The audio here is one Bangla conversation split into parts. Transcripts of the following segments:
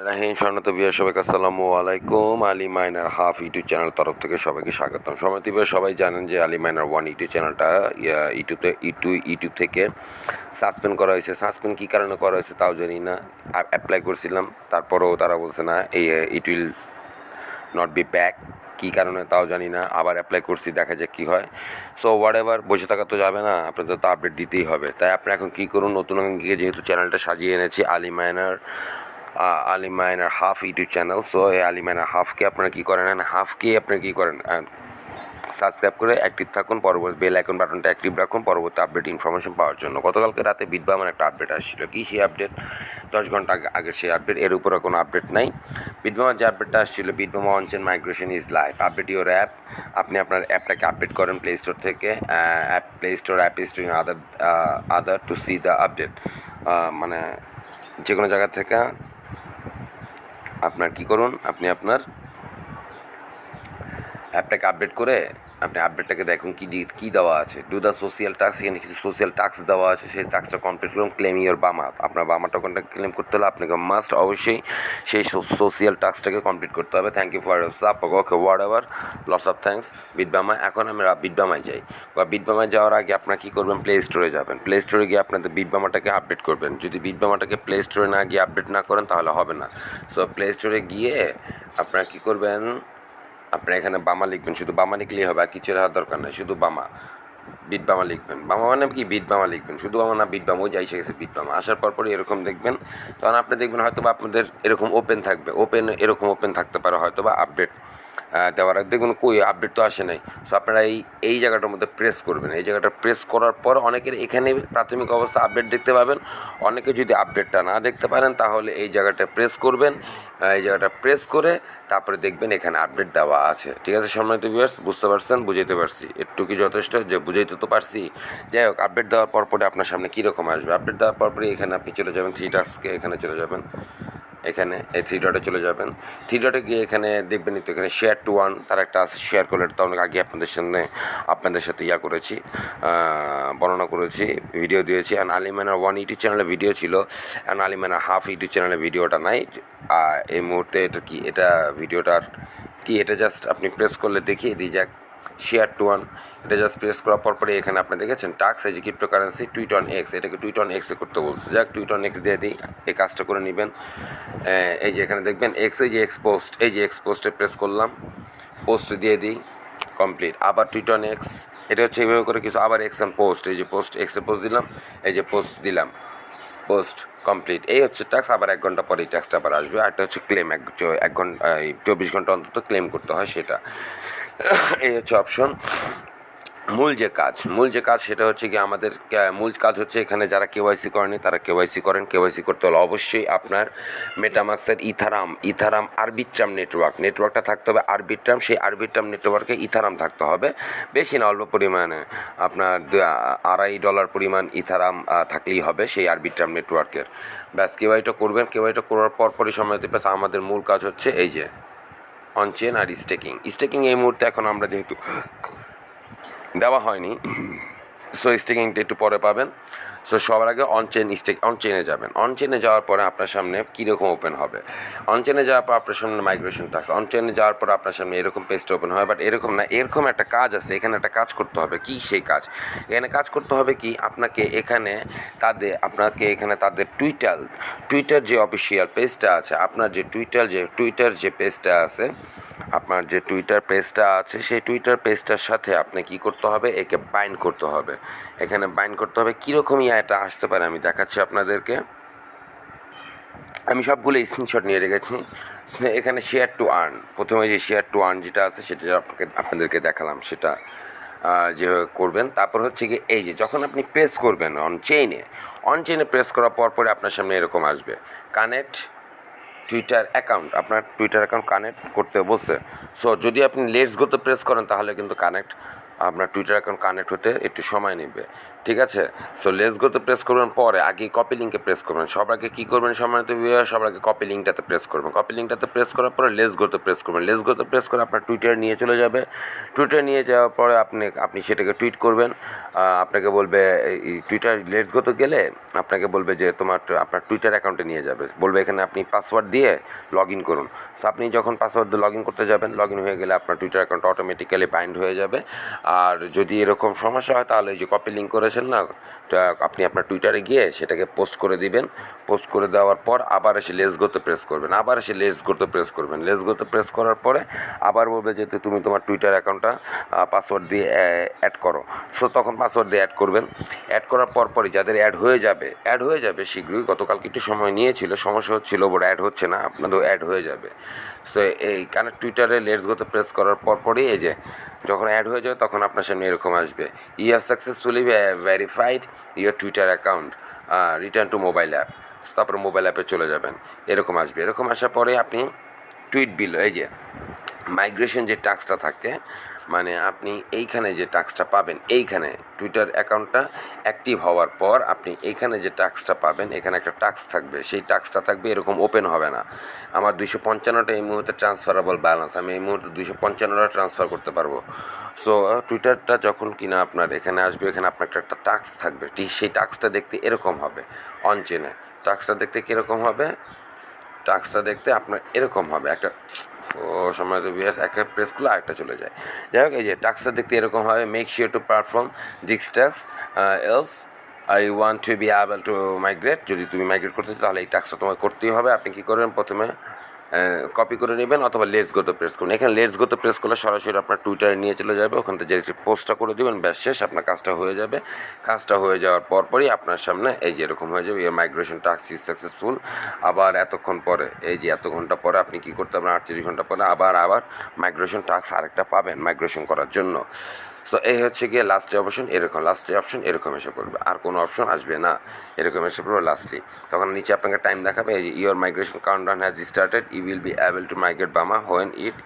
রাহিম স্বর্ণত বিয়ার সবাইকে আসসালামু আলাইকুম। Ali minor half YouTube channel তরফ থেকে সবাইকে স্বাগতম। সমিত বিয়ার সবাই জানেন যে আলী মাইনার ওয়ান ইউটিউব চ্যানেলটা ইউটিউব থেকে সাসপেন্ড করা হয়েছে। সাসপেন্ড কী কারণে করা হয়েছে তাও জানি না। অ্যাপ্লাই করছিলাম, তারপরেও তারা বলছে না, it will not be back. কী কারণে তাও জানি না। আবার অ্যাপ্লাই করছি, দেখা যাক কী হয়। সো হোয়াট এভার, বসে থাকা তো যাবে না, আপনাদের তো আপডেট দিতেই হবে। তাই আপনি এখন কী করুন, নতুন গিয়ে যেহেতু চ্যানেলটা সাজিয়ে এনেছি Ali minor half YouTube channel. So এই আলী মাইনার হাফকে আপনারা কী করেন, হাফকে আপনারা কী করেন, সাবস্ক্রাইব করে অ্যাক্টিভ থাকুন, পরবর্তী বেল আইকন বাটনটা অ্যাক্টিভ রাখুন পরবর্তী আপডেট ইনফরমেশন পাওয়ার জন্য। গতকালকে রাতে বিটবামের একটা আপডেট আসছিল। কী সেই আপডেট? 10 ঘন্টা আগের সেই আপডেট, এর উপরে কোনো আপডেট নাই। বিটবামের যে আপডেটটা আসছিল, Bitbama onchain migration is live, update your app. আপনি আপনার অ্যাপটাকে আপডেট করেন প্লে স্টোর থেকে, Play Store, App Store, other to see the update. মানে যে কোনো জায়গা থেকে আপনার কী করুন, আপনি আপনার অ্যাপটাকে আপডেট করে আপনি আপডেটটাকে দেখুন কী দেওয়া আছে। ডু দ্য সোশিয়াল টাস্ক, এখানে কিছু সোশিয়াল টাস্ক দেওয়া আছে, সেই টাস্কটা কমপ্লিট করুন। ক্লেম ইউর বামা, আপনার বামা টোকনটা ক্লেম করতে হলে আপনাকে মাস্ট অবশ্যই সেই সোশিয়াল টাস্কটাকে কমপ্লিট করতে হবে। Thank you for your support, okay whatever, lots of thanks Bitbama. এখন আমরা বিটবামায় যাই। বা বিটবামায় যাওয়ার আগে আপনারা কী করবেন, প্লে স্টোরে যাবেন। প্লে স্টোরে গিয়ে আপনাদের বিটবামাটাকে আপডেট করবেন। যদি বিটবামাটাকে প্লে স্টোরে না গিয়ে আপডেট না করেন তাহলে হবে না। সো প্লে স্টোরে গিয়ে আপনারা কী করবেন, আপনারা এখানে বামা লিখবেন, শুধু বামা লিখলেই হবে, আর কিছু লেখার দরকার নেই, শুধু বামা, বিট বামা লিখবেন। বামা মানে কি, বিট বামা লিখবেন, শুধু বামা না, বিট বামা, ওই যাই গেছে বিট বামা। আসার পরই এরকম দেখবেন, তখন আপনি দেখবেন হয়তো বা আপনাদের এরকম ওপেন থাকবে, এরকম ওপেন থাকতে পারে হয়তো বা আপডেট দেওয়ার আগে। দেখবেন কই আপডেট তো আসে নাই। সো আপনারা এই জায়গাটার মধ্যে প্রেস করবেন। এই জায়গাটা প্রেস করার পর অনেকের এখানে প্রাথমিক অবস্থা আপডেট দেখতে পাবেন। অনেকে যদি আপডেটটা না দেখতে পারেন তাহলে এই জায়গাটা প্রেস করবেন। এই জায়গাটা প্রেস করে তারপরে দেখবেন এখানে আপডেট দেওয়া আছে। ঠিক আছে সম্মানিত ভিউয়ার্স, বুঝতে পারছেন? বুঝাইতে পারছি? একটু কি যথেষ্ট যে বুঝাইতে তো পারছি? যাই হোক, আপডেট দেওয়ার পরে আপনার সামনে কীরকম আসবে, আপডেট দেওয়ার পরে এখানে আপনি চলে যাবেন থ্রি টাস্কে, এখানে চলে যাবেন, এখানে এই থ্রি ডটে চলে যাবেন। থ্রি ডটে গিয়ে এখানে দেখবেন তো এখানে শেয়ার টু ওয়ান, তার একটা আছে শেয়ার করলে, তো অনেক আগে আপনাদের সাথে করেছি, বর্ণনা করেছি, ভিডিও দিয়েছি। And Ali minor one YouTube চ্যানেলে ভিডিও ছিল, and Ali minor half YouTube চ্যানেলে ভিডিওটা নাই এই মুহূর্তে। এটা কি, এটা ভিডিওটার কি, এটা জাস্ট আপনি প্রেস করলে দেখিয়ে দিই যাক, শেয়ার টু ওয়ান, এটা জাস্ট প্রেস করার পরে এখানে আপনি দেখেছেন টাক্স, এই যে ক্রিপ্টোকারেন্সি টুইট অন এক্স, এটাকে টুইট অন এক্সে করতে বলছে। যাক টুইট অন এক্স দিয়ে দিই, এই কাজটা করে নেবেন। এই যে এখানে দেখবেন এক্স, এই যে এক্স পোস্ট, এই যে এক্স পোস্টে প্রেস করলাম, পোস্ট দিয়ে দিই, কমপ্লিট। আবার টুইট অন এক্স, এটা হচ্ছে এইভাবে করে কিছু। আবার এক্স অন পোস্ট, এই যে পোস্ট, এক্সে পোস্ট দিলাম, এই যে পোস্ট দিলাম, পোস্ট কমপ্লিট। এই হচ্ছে ট্যাক্স। আবার 1 ঘন্টা পরে এই ট্যাক্সটা আবার আসবে। আর একটা হচ্ছে ক্লেম, 1 ঘন্টা 24 ঘন্টা অন্তত ক্লেম করতে হয় সেটা। এই হচ্ছে অপশন। মূল যে কাজ সেটা হচ্ছে কি, আমাদের মূল কাজ হচ্ছে এখানে যারা কেওয়াইসি করেনি তারা কেওয়াইসি করেন। কেওয়াইসি করতে হলে অবশ্যই আপনার মেটামাক্সের ইথারাম আরবিট্রাম নেটওয়ার্কটা থাকতে হবে। আরবিট্রাম, সেই আরবিট্রাম নেটওয়ার্কে ইথারাম থাকতে হবে, বেশি না, অল্প পরিমাণে, আপনার $2.5 পরিমাণ ইথারাম থাকলেই হবে সেই আরবিট্রাম নেটওয়ার্কের। ব্যাস, কেওয়াইটা করবেন। কেওয়াইটা করার পরই সময় দেবে। আমাদের মূল কাজ হচ্ছে এই যে অনচেন আর স্টেকিং এই মুহূর্তে এখন আমরা যেহেতু দেওয়া হয়নি, সো স্টেকিংটা একটু পরে পাবেন। সো সবার আগে অনচেনে যাবেন। অনচেনে যাওয়ার পরে আপনার সামনে কীরকম ওপেন হবে, অনচেনে যাওয়ার পর আপনার সামনে মাইগ্রেশন টাস্ক, অনচেনে যাওয়ার পর আপনার সামনে এরকম পেজটা ওপেন হয়। বাট এরকম না, এরকম একটা কাজ আছে, এখানে একটা কাজ করতে হবে। কি সেই কাজ? এখানে কাজ করতে হবে কি, আপনাকে এখানে তাদের টুইটার যে অফিসিয়াল পেজটা আছে, আপনার যে টুইটার যে পেজটা আছে, আপনার যে টুইটার পেজটা আছে, সেই টুইটার পেজটার সাথে আপনি কী করতে হবে, একে বাইন্ড করতে হবে। এখানে বাইন্ড করতে হবে। কীরকমই এটা আসতে পারে আমি দেখাচ্ছি আপনাদেরকে। আমি সবগুলো স্ক্রিনশট নিয়ে রেখেছি। এখানে শেয়ার টু আর্ন, প্রথমে যে শেয়ার টু আর্ন যেটা আছে সেটা আপনাদেরকে দেখালাম, সেটা যেভাবে করবেন। তারপর হচ্ছে কি, এই যে যখন আপনি প্রেস করবেন অনচেইনে প্রেস করার পরে আপনার সামনে এরকম আসবে, কানেক্ট টুইটার অ্যাকাউন্ট। আপনার টুইটার অ্যাকাউন্ট কানেক্ট করতে বলছে। সো যদি আপনি লেটস গোতে প্রেস করেন তাহলে কিন্তু আপনার টুইটার অ্যাকাউন্ট কানেক্ট হতে একটু সময় নেবে। ঠিক আছে। সো লেটস গোতে প্রেস করবেন, পরে আগে কপি লিঙ্কে প্রেস করবেন। সবার আগে কী করবেন সম্মানিত ভিউয়ার, সবার আগে কপি লিঙ্কটাতে প্রেস করবেন। কপি লিঙ্কটাতে প্রেস করার পরে লেটস গোতে প্রেস করবেন। লেটস গোতে প্রেস করে আপনার টুইটার নিয়ে চলে যাবে। টুইটার নিয়ে যাওয়ার পরে আপনি সেটাকে টুইট করবেন। আপনাকে বলবে এই টুইটার লেটস গোতে গেলে আপনাকে বলবে যে আপনার টুইটার অ্যাকাউন্টে নিয়ে যাবে, বলবে এখানে আপনি পাসওয়ার্ড দিয়ে লগ ইন করুন। সো আপনি যখন পাসওয়ার্ড দিয়ে লগ ইন করতে যাবেন, লগ ইন হয়ে গেলে আপনার টুইটার অ্যাকাউন্ট অটোমেটিক্যালি বাইন্ড হয়ে যাবে। আর যদি এরকম সমস্যা হয় তাহলে এই যে কপি লিঙ্ক করেছেন না, আপনি আপনার টুইটারে গিয়ে সেটাকে পোস্ট করে দিবেন। পোস্ট করে দেওয়ার পর আবার এসে লেটস গোতে প্রেস করবেন, আবার এসে লেটস গোতে প্রেস করবেন। লেটস গোতে প্রেস করার পরে আবার বলবে যে তুমি তোমার টুইটার অ্যাকাউন্টটা পাসওয়ার্ড দিয়ে অ্যাড করো। সো তখন পাসওয়ার্ড দিয়ে অ্যাড করবেন। অ্যাড করার পরই যাদের অ্যাড হয়ে যাবে শীঘ্রই, গতকালকে একটু সময় নিয়েছিল, সমস্যা হচ্ছিল, বড় অ্যাড হচ্ছে না, আপনাদের অ্যাড হয়ে যাবে। সো এই কানেক্ট টুইটারে লেটস গোতে প্রেস করার পরই এই যে যখন অ্যাড হয়ে যাবে তখন আপনার সামনে এরকম আসবে, you have successfully verified your Twitter account, return to mobile app. তারপরে মোবাইল অ্যাপে চলে যাবেন, এরকম আসবে। এরকম আসার পরে আপনি টুইট বিল, এই যে মাইগ্রেশন যে টাস্কটা থাকে, মানে আপনি এইখানে যে টাস্কটা পাবেন, এইখানে টুইটার অ্যাকাউন্টটা অ্যাক্টিভ হওয়ার পর আপনি এইখানে যে টাস্কটা পাবেন, এখানে একটা টাস্ক থাকবে, সেই টাস্কটা থাকবে এরকম ওপেন হবে না। আমার 255টা এই মুহূর্তে ট্রান্সফারেবল ব্যালেন্স, আমি এই মুহূর্তে 255টা ট্রান্সফার করতে পারবো। সো টুইটারটা যখন কিনা আপনার এখানে আসবে, এখানে আপনার একটা টাস্ক থাকবে, সেই টাস্কটা দেখতে এরকম হবে। অন চেনে টাস্কটা দেখতে কীরকম হবে, টাস্কটা দেখতে আপনার এরকম হবে, একটা সময় তো একটা প্রেস করলে আরেকটা চলে যায়। যাই হোক, এই যে টাস্কটা দেখতে এরকম হবে, make sure to perform this task else I want to B able to migrate. যদি তুমি মাইগ্রেট করতে চাও তাহলে এই টাস্কটা তোমার করতেই হবে। আপনি কী করবেন, প্রথমে কপি করে নেবেন অথবা লেটস গোতে প্রেস করুন। এখানে লেটস গোতে প্রেস করলে সরাসরি আপনার টুইটারে নিয়ে চলে যাবে, ওখান থেকে যে পোস্টটা করে দেবেন, ব্যাস শেষ, আপনার কাজটা হয়ে যাবে। কাজটা হয়ে যাওয়ার পরই আপনার সামনে এই যে এরকম হয়ে যাবে, your migration task is successful. আবার এতক্ষণ পরে, এই যে এত ঘন্টা পরে আপনি কী করতে পারবেন, 48 ঘন্টা পরে আবার মাইগ্রেশন টাস্ক আরেকটা পাবেন মাইগ্রেশন করার জন্য। সো এই হচ্ছে গিয়ে লাস্টে অপশন, লাস্টে অপশন এরকম এসে পড়বে, আর কোনো অপশন আসবে না, এরকম এসে পড়বে লাস্টলি। তখন নিচে আপনাকে টাইম দেখাবে, এই যে your migration countdown has started, you will be able to migrate Bama when it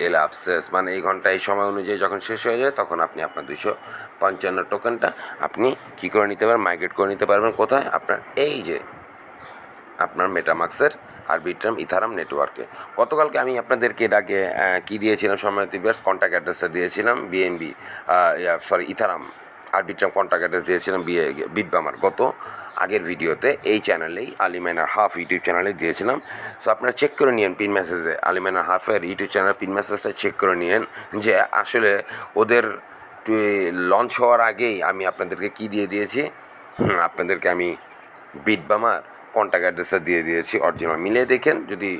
elapses, মানে এই ঘন্টা এই সময় অনুযায়ী যখন শেষ হয়ে যায় তখন আপনি আপনার 255 টোকেনটা আপনি কী করে নিতে পারবেন, মাইগ্রেট করে নিতে পারবেন। কোথায়, আপনার এই যে আপনার মেটামাক্সের আরবিট্রাম ইথারাম নেটওয়ার্কে। গতকালকে আমি আপনাদেরকে এর আগে কী দিয়েছিলাম, সম্মানিত ভিউয়ার্স, কন্ট্যাক্ট অ্যাড্রেসটা দিয়েছিলাম, BNB Ethereum Arbitrum contact address দিয়েছিলাম বিটবামার গত আগের ভিডিওতে এই চ্যানেলেই আলিমাইনার হাফ ইউটিউব চ্যানেলে দিয়েছিলাম। সো আপনারা চেক করে নিন পিন মেসেজে, আলিমাইনার হাফের ইউটিউব চ্যানেলের পিন মেসেজটা চেক করে নিন যে আসলে ওদের লঞ্চ হওয়ার আগেই আমি আপনাদেরকে কী দিয়ে দিয়েছি, আপনাদেরকে আমি বিটবামার কন্ট্যাক্ট অ্যাড্রেসটা দিয়ে দিয়েছি অরিজিনাল। মিলে দেখেন, যদি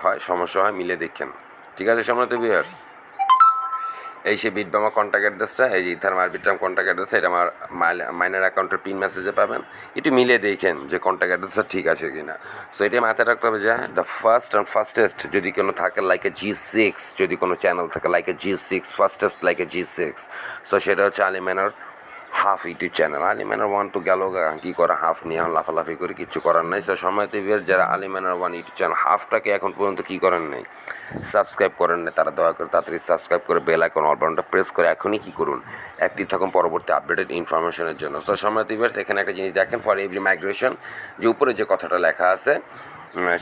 হয় সমস্যা হয় মিলে দেখেন, ঠিক আছে সম্মানিত ভিউয়ার্স। এই সেই বিটবামা কন্ট্যাক্ট অ্যাড্রেসটা, এই যে ইথার আরবিট্রাম কন্ট্যাক্ট অ্যাড্রেস, এটা আমার মাইনার অ্যাকাউন্টের পিন মেসেজে পাবেন। একটু মিলে দেখেন যে কন্ট্যাক্ট অ্যাড্রেসটা ঠিক আছে কি না। সো এটা মাথায় রাখতে হবে যে দ্য ফার্স্টেস্ট যদি কোনো থাকে লাইক এ G6, যদি কোনো চ্যানেল থাকে like a G6, fastest like a G6, তো সেটা হচ্ছে আলিমাইনার হাফ ইউটিউব চ্যানেল। আলিমাইনার ওয়ান তো গেল, কী করা, হাফ নিয়ে এখন লাফালাফি করে কিছু করার নাই। সো সময় টিভির যারা আলিমাইনার ওয়ান ইউটিউব চ্যানেল হাফটাকে এখন পর্যন্ত কী করেন নাই, সাবস্ক্রাইব করেন না, তারা দয়া করে তাড়াতাড়ি সাবস্ক্রাইব করে বেল আইকন অল বাটনটা প্রেস করে এখনই কী করুন, অ্যাক্টিভ থাকুন পরবর্তী আপডেটেড ইনফরমেশনের জন্য। সো সময় টিভির এখানে একটা জিনিস দেখেন, ফর এভরি মাইগ্রেশন, যে উপরে যে কথাটা লেখা আছে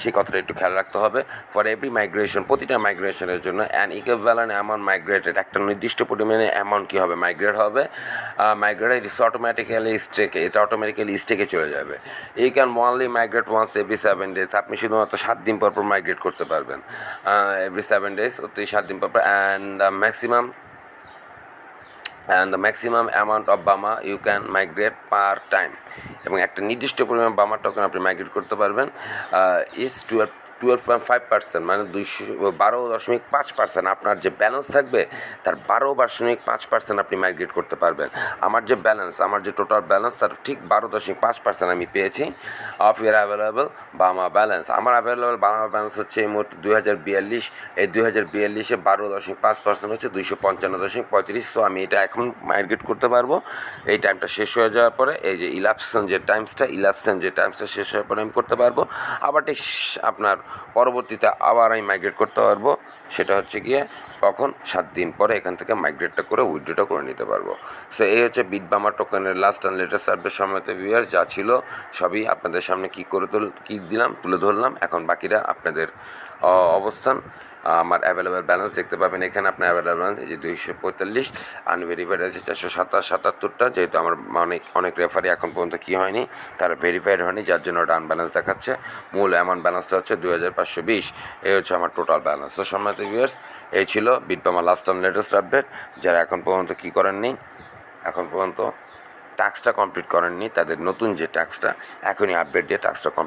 সেই কথাটা একটু খেয়াল রাখতে হবে। ফর এভরি মাইগ্রেশন, প্রতিটা মাইগ্রেশনের জন্য অ্যান ইকুইভ্যালেন্ট অ্যামাউন্ট মাইগ্রেটেড, একটা নির্দিষ্ট পরিমাণে অ্যামাউন্ট কী হবে, মাইগ্রেট হবে। মাইগ্রেট ইস অটোমেটিক্যালি স্টেকে, এটা অটোমেটিক্যালি স্টেকে চলে যাবে। এই can only migrate once every 7 days, আপনি শুধুমাত্র 7 দিন পর মাইগ্রেট করতে পারবেন, এভরি 7 days, অতি 7 দিন পর। And the maximum amount of Bama you can migrate per time, এবং একটা নির্দিষ্ট পরিমাণ বামার টোকেন আপনি মাইগ্রেট করতে পারবেন ইজ 12.5%, মানে 12.5%। আপনার যে ব্যালেন্স থাকবে তার 12.5% আপনি মাইগ্রেট করতে পারবেন। আমার যে টোটাল ব্যালেন্স তার ঠিক 12.5% আমি পেয়েছি of year available Bama balance. আমার অ্যাভেলেবল বামা ব্যালেন্স হচ্ছে এই মুহূর্তে 2042, এই 2042-এ 12.5% হচ্ছে 255.35। সো আমি এটা এখন মাইগ্রেট করতে পারবো। এই টাইমটা শেষ হয়ে যাওয়ার পরে, এই যে ইলাপশন যে টাইমসটা শেষ হওয়ার পরে আমি করতে পারবো। আবার ঠিক আপনার পরবর্তীতে আবার আমি মাইগ্রেট করতে পারবো, সেটা হচ্ছে গিয়ে তখন 7 দিন পরে এখান থেকে মাইগ্রেটটা করে উইথড্রটা করে নিতে পারবো। সো এই হচ্ছে বিটবামা টোকেনের লাস্ট অ্যান্ড লেটেস্ট আপডেট সময়ত ভিউয়ার্স। যা ছিল সবই আপনাদের সামনে কী দিলাম তুলে ধরলাম। এখন বাকিরা আপনাদের অবস্থান আমার অ্যাভেলেবেল ব্যালেন্স দেখতে পাবেন এখানে। আপনার অ্যাভেলেবেল ব্যালেন্স এই যে 245, আনভেরিফাইড আছে 477টা। যেহেতু আমার অনেক রেফারি এখন পর্যন্ত কী হয়নি, তারা ভেরিফাইড হয়নি, যার জন্য ওটা আনব্যালেন্স দেখাচ্ছে। মূল অ্যামাউন্ট ব্যালেন্সটা হচ্ছে 2520। এই হচ্ছে আমার টোটাল ব্যালেন্স। তো সম্মানিত ভিউয়ার্স, এই ছিল বিটবামা লাস্ট অ্যান্ড লেটেস্ট আপডেট। যারা এখন পর্যন্ত কী করেননি, এখন পর্যন্ত টাস্কটা কমপ্লিট করেননি, তাদের নতুন যে টাস্কটা এখনই আপডেট দিয়ে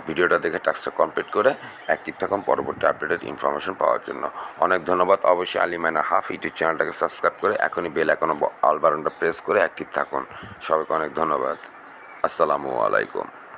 ভিডিওটা দেখে টাস্কটা কমপ্লিট করে অ্যাক্টিভ থাকুন পরবর্তী আপডেটেড ইনফরমেশন পাওয়ার জন্য। অনেক ধন্যবাদ। অবশ্যই আলিমাইনার হাফ ইউটিউব চ্যানেলটাকে সাবস্ক্রাইব করে এখনই বেল আইকন অল বাটনটা প্রেস করে অ্যাক্টিভ থাকুন। সবাইকে অনেক ধন্যবাদ। আসসালামু আলাইকুম।